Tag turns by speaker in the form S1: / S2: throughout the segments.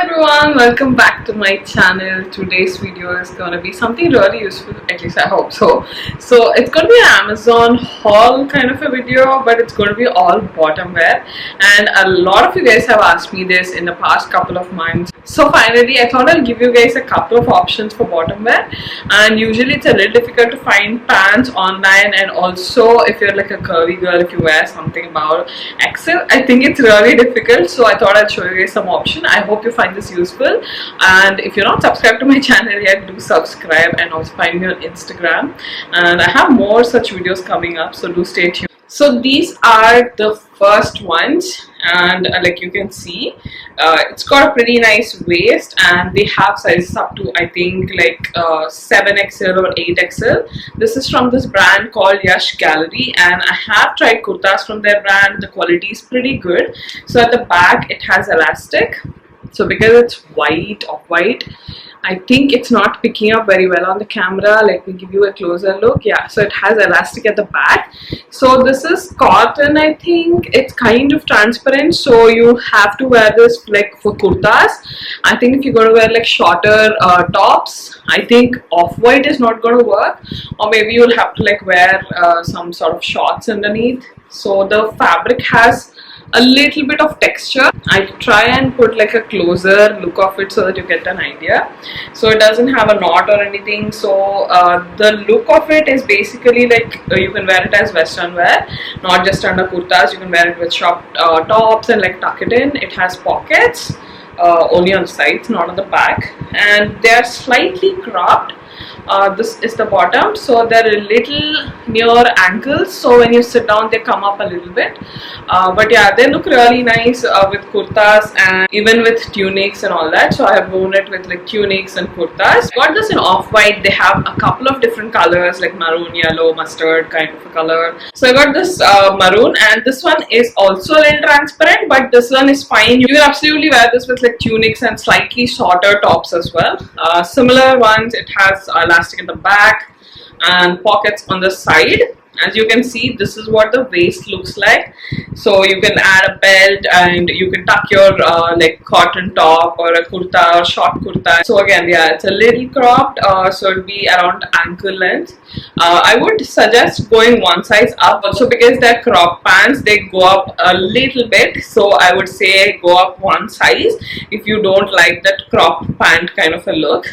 S1: everyone, welcome back to my channel. Today's video is going to be something really useful, at least I hope so. So it's going to be an Amazon haul kind of a video, but it's going to be all bottom wear, and a lot of you guys have asked me this in the past couple of months. So finally I thought I'll give you guys a couple of options for bottom wear, and usually it's a little difficult to find pants online, and also if you're like a curvy girl, if you wear something about XL, I think it's really difficult. So I thought I'd show you guys some option. I hope you find this useful, and if you're not subscribed to my channel yet, do subscribe, and also find me on Instagram, and I have more such videos coming up, so do stay tuned. So these are the first ones, and like you can see, it's got a pretty nice waist, and they have sizes up to I think like 7XL or 8XL. This is from this brand called Yash Gallery, and I have tried kurtas from their brand. The quality is pretty good. So at the back it has elastic, so because it's white, off-white, I think it's not picking up very well on the camera. Let me give you a closer look. Yeah, so it has elastic at the back. So this is cotton, I think. It's kind of transparent, so you have to wear this like for kurtas. I think if you're going to wear like shorter tops, I think off-white is not going to work, or maybe you'll have to like wear some sort of shorts underneath. So the fabric has a little bit of texture. I try and put like a closer look of it so that you get an idea. So it doesn't have a knot or anything. So the look of it is basically like you can wear it as western wear, not just under kurtas. You can wear it with short tops and like tuck it in. It has pockets only on the sides, not on the back, and they are slightly cropped. This is the bottom, so they're a little near ankles, so when you sit down they come up a little bit, but yeah, they look really nice with kurtas and even with tunics and all that. So I have worn it with like tunics and kurtas. Got this in off-white. They have a couple of different colors like maroon, yellow, mustard kind of a color. So I got this maroon, and this one is also a little transparent, but this one is fine. You can absolutely wear this with like tunics and slightly shorter tops as well. Similar ones, it has elastic at the back and pockets on the side. As you can see, this is what the waist looks like. So you can add a belt, and you can tuck your like cotton top or a kurta or short kurta. So again, yeah, it's a little cropped, so it'll be around ankle length. I would suggest going one size up also, because they're crop pants, they go up a little bit. So I would say go up one size if you don't like that crop pant kind of a look.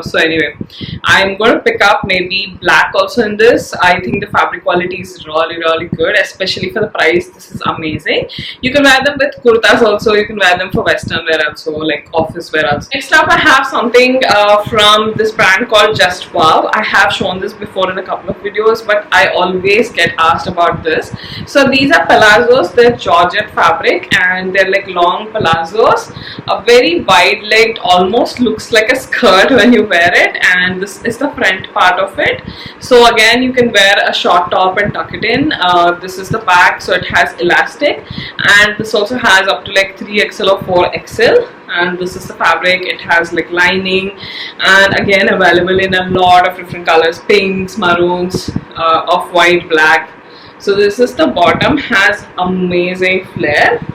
S1: So anyway, I'm going to pick up maybe black also in this. I think the fabric quality is really good, especially for the price. This is amazing. You can wear them with kurtas also. You can wear them for western wear also, like office wear also. Next up, I have something from this brand called Just Wow. I have shown this before in a couple of videos, but I always get asked about this. So these are palazzos. They're Georgette fabric, and they're like long palazzos, a very wide-legged, almost looks like a skirt when you wear it, and this is the front part of it. So again, you can wear a short top and tuck it in. This is the back, so it has elastic, and this also has up to like 3XL or 4XL, and this is the fabric. It has like lining, and again available in a lot of different colors, pinks, maroons, off-white, black. So this is the bottom, has amazing flare.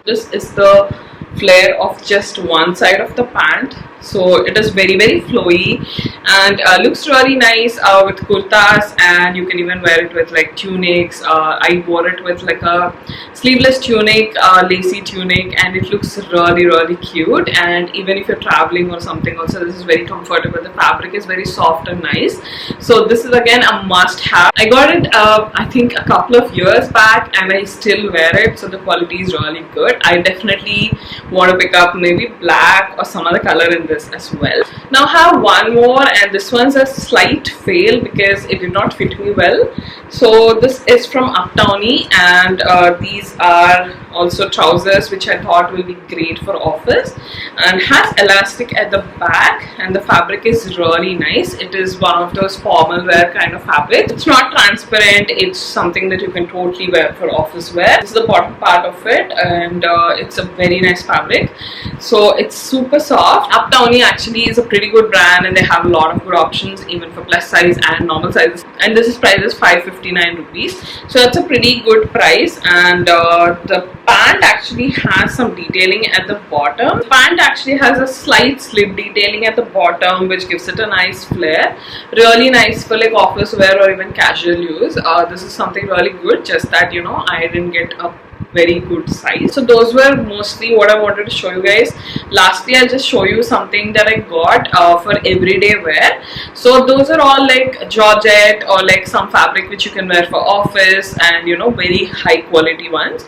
S1: This is the flare of just one side of the pant. So it is very flowy, and looks really nice with kurtas, and you can even wear it with like tunics. I wore it with like a sleeveless tunic, lacy tunic, and it looks really cute. And even if you're traveling or something also, this is very comfortable. The fabric is very soft and nice. So this is again a must have. I got it I think a couple of years back, and I still wear it, so the quality is really good. I definitely want to pick up maybe black or some other color in this as well. Now I have one more, and this one's a slight fail because it did not fit me well. So this is from Uptownie, and these are also trousers, which I thought will be great for office, and has elastic at the back, and the fabric is really nice. It is one of those formal wear kind of fabric. It's not transparent, it's something that you can totally wear for office wear. This is the bottom part of it, and it's a very nice fabric. So it's super soft. Uptownie actually is a pretty good brand, and they have a lot of good options even for plus size and normal sizes, and this is price is 559 rupees, so that's a pretty good price. And the pant actually has some detailing at the bottom. The pant actually has a slight slip detailing at the bottom, which gives it a nice flare. Really nice for like office wear or even casual use. This is something really good, just that I didn't get a very good size. So those were mostly what I wanted to show you guys. Lastly, I'll just show you something that I got for everyday wear. So those are all like Georgette or like some fabric which you can wear for office, and very high quality ones.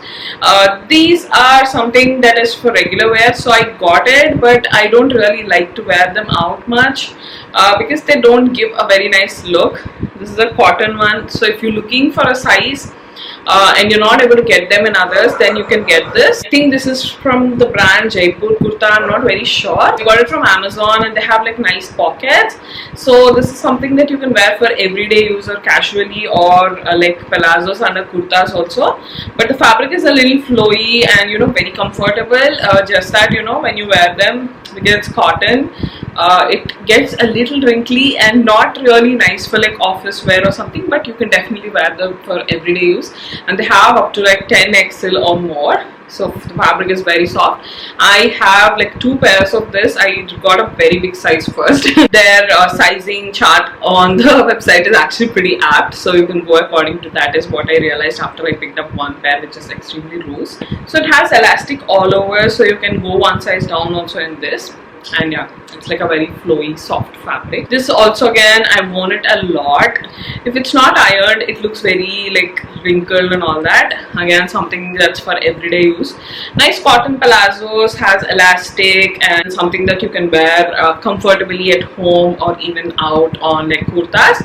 S1: These are something that is for regular wear, so I got it, but I don't really like to wear them out much because they don't give a very nice look. This is a cotton one, so if you're looking for a size and you're not able to get them in others, then you can get this. I think this is from the brand Jaipur Kurta. I'm not very sure. I got it from Amazon, and they have like nice pockets. So this is something that you can wear for everyday use or casually, or like palazzos under kurtas also. But the fabric is a little flowy and very comfortable. Just that when you wear them, because it's cotton, it gets a little wrinkly and not really nice for like office wear or something, but you can definitely wear them for everyday use. And they have up to like 10XL or more, so the fabric is very soft. I have like 2 pairs of this. I got a very big size first. Their sizing chart on the website is actually pretty apt, so you can go according to that, is what I realized after I picked up one pair, which is extremely loose. So it has elastic all over, so you can go one size down also in this. And yeah, it's like a very flowy soft fabric. This also, again, I've worn it a lot. If it's not ironed, it looks very like wrinkled and all that. Again, something that's for everyday use. Nice cotton palazzos, has elastic, and something that you can wear comfortably at home or even out on like kurtas.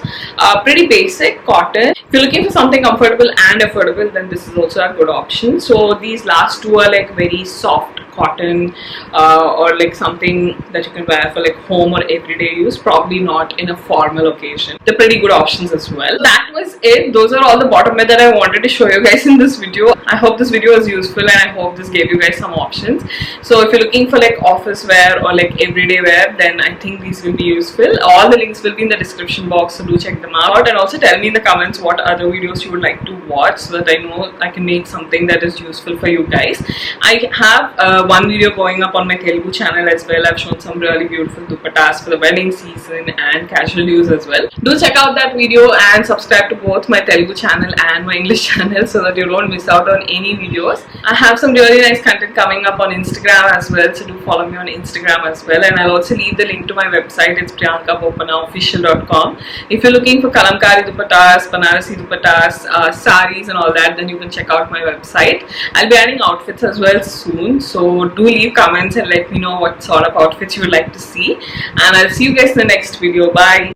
S1: Pretty basic cotton. If you're looking for something comfortable and affordable, then this is also a good option. So these last two are like very soft cotton, or like something that you can wear for like home or everyday use, probably not in a formal occasion. They're pretty good options as well. That was it. Those are all the bottom wear that I wanted to show you guys in this video. I hope this video was useful, and I hope this gave you guys some options. So if you're looking for like office wear or like everyday wear, then I think these will be useful. All the links will be in the description box, so do check them out, and also tell me in the comments what other videos you would like to watch, so that I know I can make something that is useful for you guys. I have one video going up on my Telugu channel as well. I've shown some really beautiful dupattas for the wedding season and casual use as well. Do check out that video and subscribe to both my Telugu channel and my English channel, so that you don't miss out on any videos. I have some really nice content coming up on Instagram as well, so do follow me on Instagram as well, and I'll also leave the link to my website. It's priyankaboppanaofficial.com. If you're looking for Kalamkari dupattas, Banarasi dupattas, sarees and all that, then you can check out my website. I'll be adding outfits as well soon, so do leave comments and let me know what sort of outfits you would like to see, and I'll see you guys in the next video. Bye.